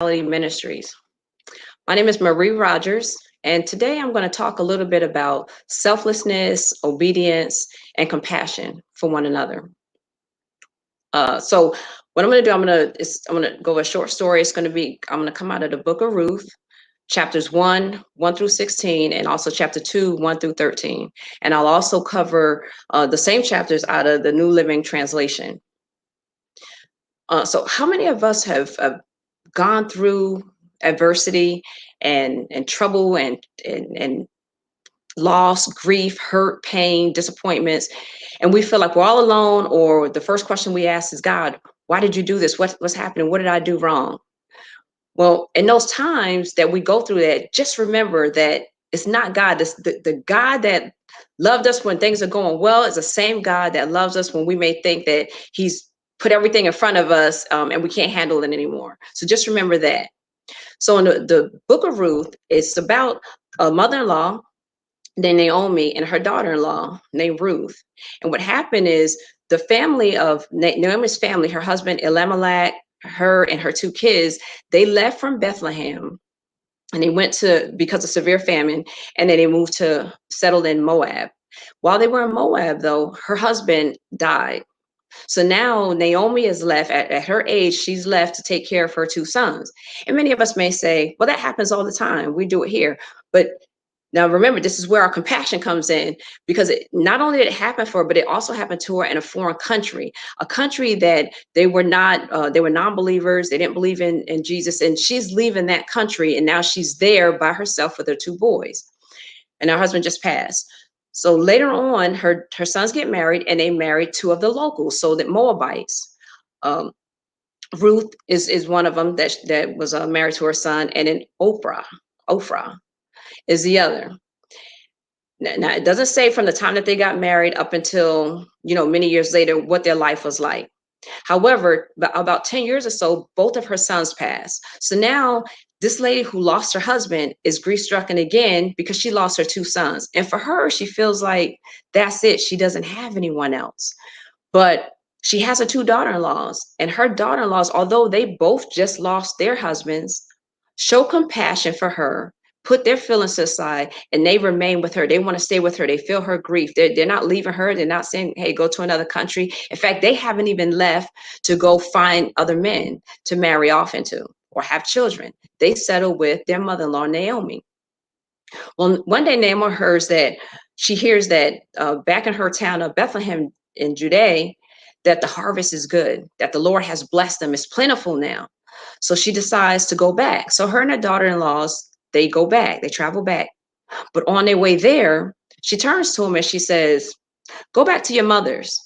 Ministries. My name is Marie Rogers, and today I'm going to talk a little bit about selflessness, obedience, and compassion for one another. So, what I'm going to do, I'm going to go over a short story. I'm going to come out of the Book of Ruth, chapters 1 through 16, and also chapter 2, 1 through 13. And I'll also cover the same chapters out of the New Living Translation. So, how many of us have gone through adversity and trouble and loss, grief, hurt, pain, disappointments, and we feel like we're all alone, or the first question we ask is, God, why did you do this? What's happening? What did I do wrong? Well, in those times that we go through that, just remember that it's not God. The God that loved us when things are going well is the same God that loves us when we may think that He's put everything in front of us, and we can't handle it anymore. So just remember that. So in the book of Ruth, it's about a mother-in-law named Naomi and her daughter-in-law named Ruth. And what happened is the family of Naomi's family, her husband Elimelech, her and her two kids, they left from Bethlehem and they went to, because of severe famine, and then they moved to settle in Moab. While they were in Moab, though, her husband died. So now Naomi is left at her age, she's left to take care of her two sons. And many of us may say, well, that happens all the time. We do it here. But now remember, this is where our compassion comes in, because not only did it happen for her, but it also happened to her in a foreign country, a country that they were not, they were non-believers. They didn't believe in Jesus. And she's leaving that country. And now she's there by herself with her two boys. And her husband just passed. So later on, her sons get married, and they married two of the locals, so that Moabites. Um, Ruth is one of them that was married to her son, and then Ophrah is the other. Now, it doesn't say from the time that they got married up until, many years later, what their life was like. However, about 10 years or so, both of her sons passed. So now this lady who lost her husband is grief stricken again because she lost her two sons. And for her, she feels like that's it. She doesn't have anyone else. But she has her two daughter-in-laws, and her daughter-in-laws, although they both just lost their husbands, show compassion for her, put their feelings aside, and they remain with her. They want to stay with her. They feel her grief. They're not leaving her. They're not saying, hey, go to another country. In fact, they haven't even left to go find other men to marry off into or have children. They settle with their mother-in-law, Naomi. Well, one day Naomi hears that back in her town of Bethlehem in Judea, that the harvest is good, that the Lord has blessed them. It's plentiful now. So she decides to go back. So her and her daughter-in-laws, they go back, they travel back. But on their way there, she turns to him and she says, go back to your mother's.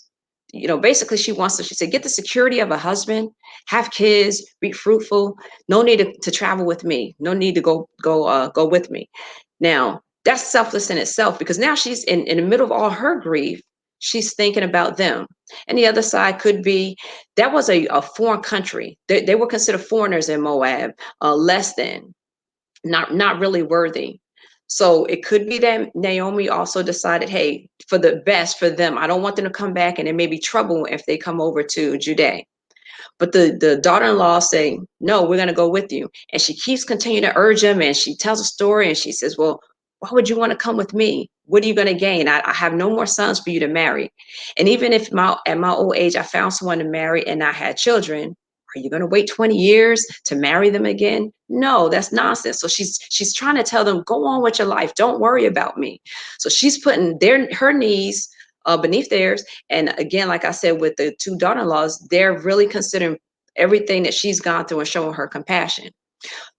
Basically she said, get the security of a husband, have kids, be fruitful. No need to travel with me. No need to go with me. Now, that's selfless in itself, because now she's in the middle of all her grief. She's thinking about them. And the other side could be that was a foreign country. They were considered foreigners in Moab, less than, not really worthy. So it could be that Naomi also decided, hey, for the best for them, I don't want them to come back, and there may be trouble if they come over to Judea. But the daughter-in-law saying, no, we're going to go with you. And she keeps continuing to urge him, and she tells a story, and she says, well, why would you want to come with me? What are you going to gain? I have no more sons for you to marry. And even if at my old age, I found someone to marry and I had children, are you going to wait 20 years to marry them again? No, that's nonsense. So she's trying to tell them, go on with your life. Don't worry about me. So she's putting her knees beneath theirs. And again, like I said, with the two daughter-in-laws, they're really considering everything that she's gone through and showing her compassion.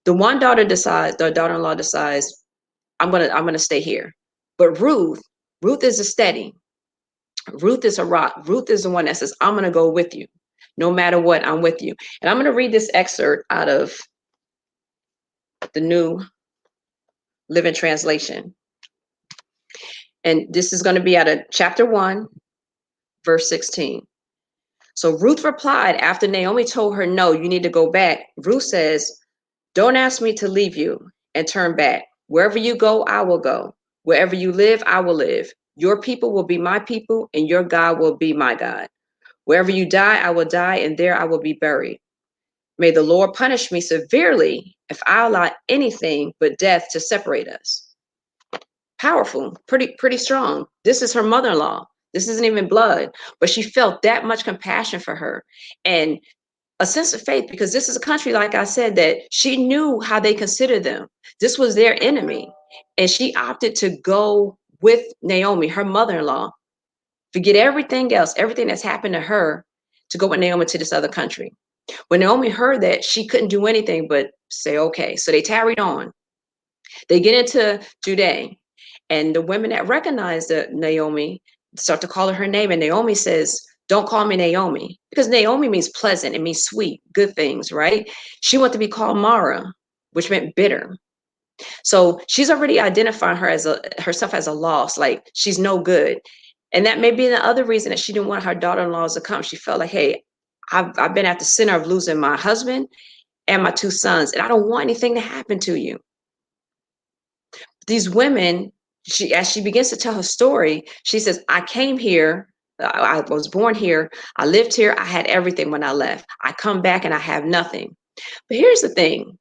The daughter-in-law decides, I'm gonna stay here. But Ruth is a steady. Ruth is a rock. Ruth is the one that says, I'm gonna go with you. No matter what, I'm with you. And I'm gonna read this excerpt out of the New Living Translation. And this is going to be out of chapter 1, verse 16. So Ruth replied after Naomi told her, no, you need to go back. Ruth says, don't ask me to leave you and turn back. Wherever you go, I will go. Wherever you live, I will live. Your people will be my people, and your God will be my God. Wherever you die, I will die, and there I will be buried. May the Lord punish me severely if I allow anything but death to separate us. Powerful, pretty strong. This is her mother-in-law. This isn't even blood, but she felt that much compassion for her and a sense of faith, because this is a country, like I said, that she knew how they considered them. This was their enemy. And she opted to go with Naomi, her mother-in-law, forget everything else, everything that's happened to her, to go with Naomi to this other country. When Naomi heard that, she couldn't do anything but say, okay. So they tarried on. They get into Judea, and the women that recognize Naomi start to call her name. And Naomi says, don't call me Naomi, because Naomi means pleasant. It means sweet, good things, right? She wanted to be called Mara, which meant bitter. So she's already identifying herself as a loss, like she's no good. And that may be the other reason that she didn't want her daughter-in-laws to come. She felt like, hey, I've been at the center of losing my husband and my two sons, and I don't want anything to happen to you. These women, as she begins to tell her story, she says, I came here, I was born here, I lived here, I had everything when I left. I come back and I have nothing. But here's the thing.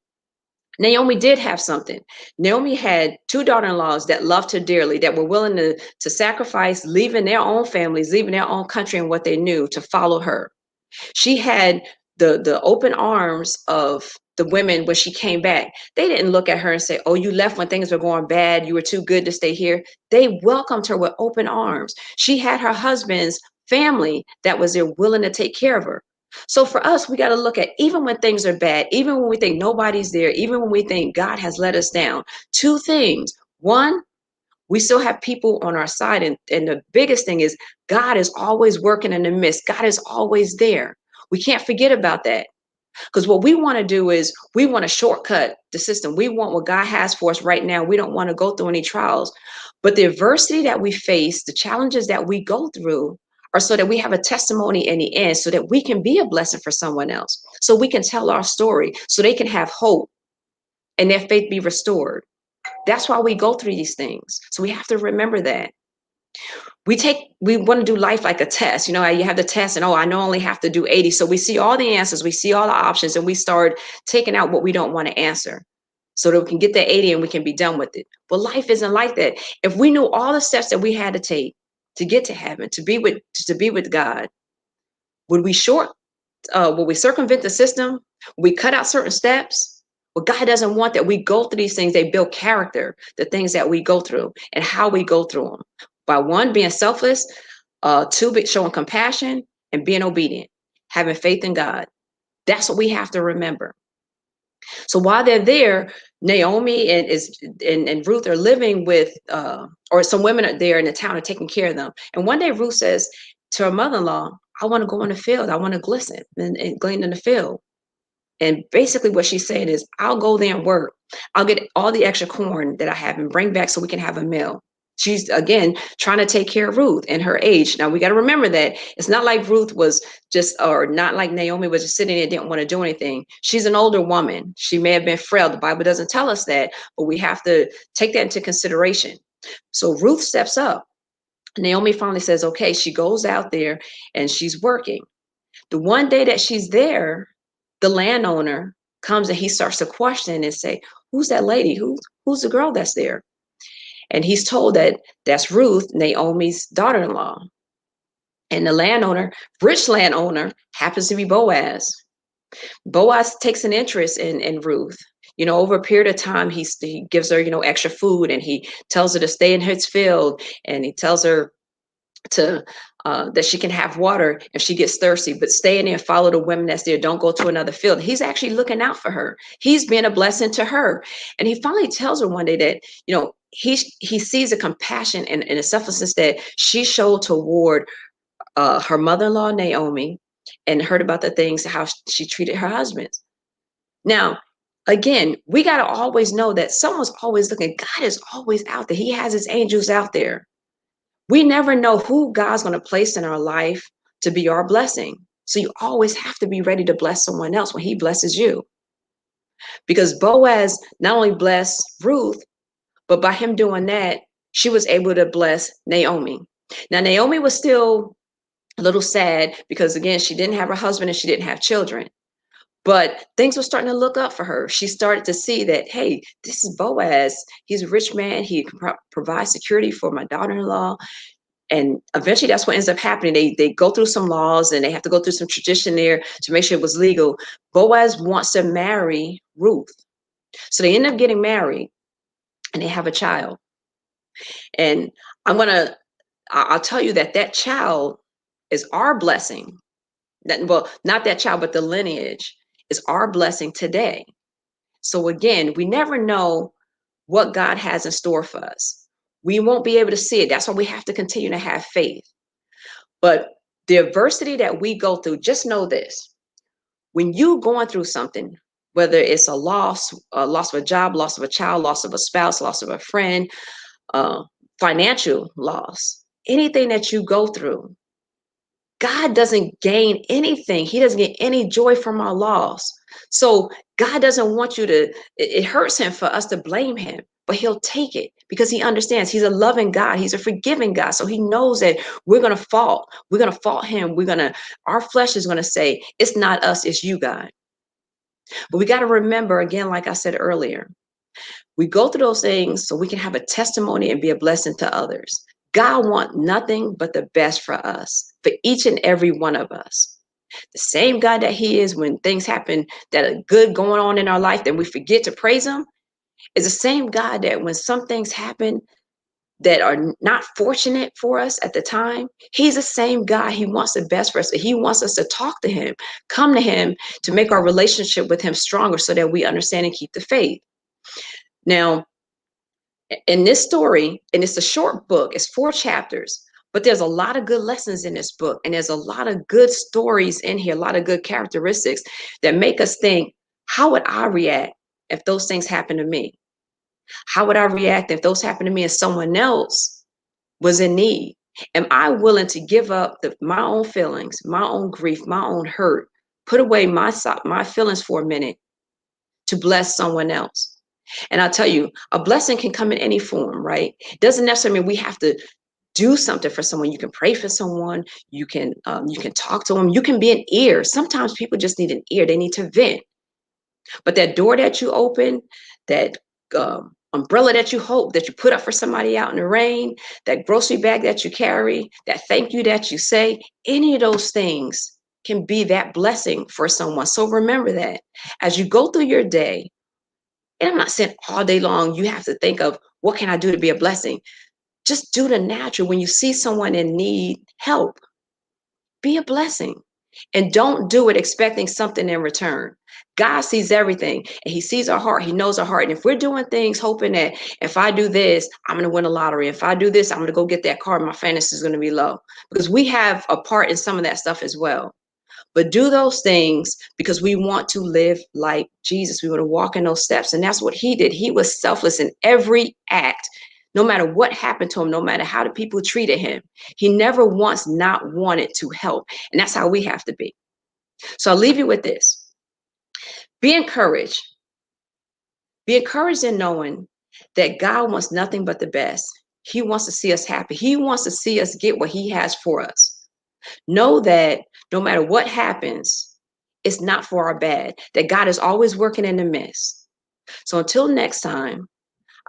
Naomi did have something. Naomi had two daughter-in-laws that loved her dearly, that were willing to sacrifice, leaving their own families, leaving their own country and what they knew to follow her. She had the open arms of the women when she came back. They didn't look at her and say, oh, you left when things were going bad, you were too good to stay here. They welcomed her with open arms. She had her husband's family that was there willing to take care of her. So for us, we got to look at, even when things are bad, even when we think nobody's there, even when we think God has let us down, two things. One, we still have people on our side. And the biggest thing is God is always working in the midst. God is always there. We can't forget about that. Because what we want to do is we want to shortcut the system. We want what God has for us right now. We don't want to go through any trials. But the adversity that we face, the challenges that we go through, are so that we have a testimony in the end, so that we can be a blessing for someone else. So we can tell our story, so they can have hope and their faith be restored. That's why we go through these things. So we have to remember that. We want to do life like a test. You know, you have the test and, oh, I know I only have to do 80. So we see all the answers, we see all the options, and we start taking out what we don't want to answer so that we can get that 80 and we can be done with it. But life isn't like that. If we knew all the steps that we had to take to get to heaven, to be with God, would we would we circumvent the system? Would we cut out certain steps? Well, God doesn't want that. We go through these things. They build character, the things that we go through and how we go through them. By one, being selfless, two, showing compassion, and being obedient, having faith in God. That's what we have to remember. So while they're there, Naomi and Ruth are living with, or some women are there in the town are taking care of them. And one day Ruth says to her mother-in-law, I want to go in the field. I want to glisten and glean in the field. And basically what she's saying is, I'll go there and work. I'll get all the extra corn that I have and bring back so we can have a meal. She's, again, trying to take care of Ruth and her age. Now, we got to remember that it's not like Ruth was just, or not like Naomi was just sitting there and didn't want to do anything. She's an older woman. She may have been frail. The Bible doesn't tell us that, but we have to take that into consideration. So Ruth steps up. Naomi finally says, okay, she goes out there and she's working. The one day that she's there, the landowner comes and he starts to question and say, who's that lady? Who's the girl that's there? And he's told that that's Ruth, Naomi's daughter-in-law. And the landowner, rich landowner, happens to be Boaz. Boaz takes an interest in Ruth. You know, over a period of time, he gives her, extra food, and he tells her to stay in his field, and he tells her to that she can have water if she gets thirsty, but stay in there and follow the women that's there. Don't go to another field. He's actually looking out for her. He's being a blessing to her. And he finally tells her one day that, he sees a compassion and a selflessness that she showed toward her mother-in-law, Naomi, and heard about the things, how she treated her husband. Now, again, we got to always know that someone's always looking. God is always out there. He has his angels out there. We never know who God's going to place in our life to be our blessing. So you always have to be ready to bless someone else when he blesses you. Because Boaz not only blessed Ruth, but by him doing that, she was able to bless Naomi. Now, Naomi was still a little sad because, again, she didn't have her husband and she didn't have children. But things were starting to look up for her. She started to see that, hey, this is Boaz. He's a rich man. He can provide security for my daughter-in-law. And eventually that's what ends up happening. They go through some laws and they have to go through some tradition there to make sure it was legal. Boaz wants to marry Ruth. So they end up getting married and they have a child. And I'll tell you that that child is our blessing. Well, not that child, but the lineage is our blessing today. So again, we never know what God has in store for us. We won't be able to see it. That's why we have to continue to have faith. But the adversity that we go through, just know this. When you going through something, whether it's loss of a job, loss of a child, loss of a spouse, loss of a friend, financial loss, anything that you go through, God doesn't gain anything. He doesn't get any joy from our loss. So God doesn't want you to, it hurts him for us to blame him, but he'll take it because he understands he's a loving God. He's a forgiving God. So he knows that we're going to fault. We're going to fault him. Our flesh is going to say, it's not us, it's you, God. But we got to remember again, like I said earlier, we go through those things so we can have a testimony and be a blessing to others. God wants nothing but the best for us, for each and every one of us. The same God that he is when things happen that are good going on in our life that we forget to praise him is the same God that when some things happen that are not fortunate for us at the time, he's the same God. He wants the best for us. He wants us to talk to him, come to him to make our relationship with him stronger so that we understand and keep the faith. Now, in this story, and it's a short book, it's 4 chapters, but there's a lot of good lessons in this book. And there's a lot of good stories in here, a lot of good characteristics that make us think, how would I react if those things happen to me? How would I react if those happened to me and someone else was in need? Am I willing to give up my own feelings, my own grief, my own hurt, put away my feelings for a minute to bless someone else? And I'll tell you, a blessing can come in any form, right? It doesn't necessarily mean we have to do something for someone. You can pray for someone. You can talk to them. You can be an ear. Sometimes people just need an ear. They need to vent. But that door that you open, that umbrella that you hope that you put up for somebody out in the rain, that grocery bag that you carry, that thank you that you say, any of those things can be that blessing for someone. So remember that as you go through your day, and I'm not saying all day long you have to think of what can I do to be a blessing. Just do the natural. When you see someone in need, help. Be a blessing. And don't do it expecting something in return. God sees everything and he sees our heart. He knows our heart. And if we're doing things hoping that if I do this, I'm going to win a lottery. If I do this, I'm going to go get that car. My fantasy is going to be low because we have a part in some of that stuff as well. But do those things because we want to live like Jesus. We want to walk in those steps. And that's what he did. He was selfless in every act. No matter what happened to him, no matter how the people treated him, he never once not wanted to help. And that's how we have to be. So I'll leave you with this. Be encouraged. Be encouraged in knowing that God wants nothing but the best. He wants to see us happy. He wants to see us get what he has for us. Know that no matter what happens, it's not for our bad, that God is always working in the midst. So until next time,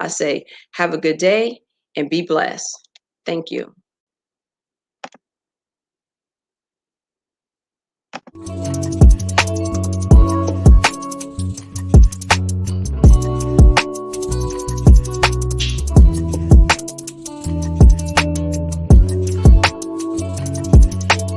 I say, have a good day and be blessed. Thank you.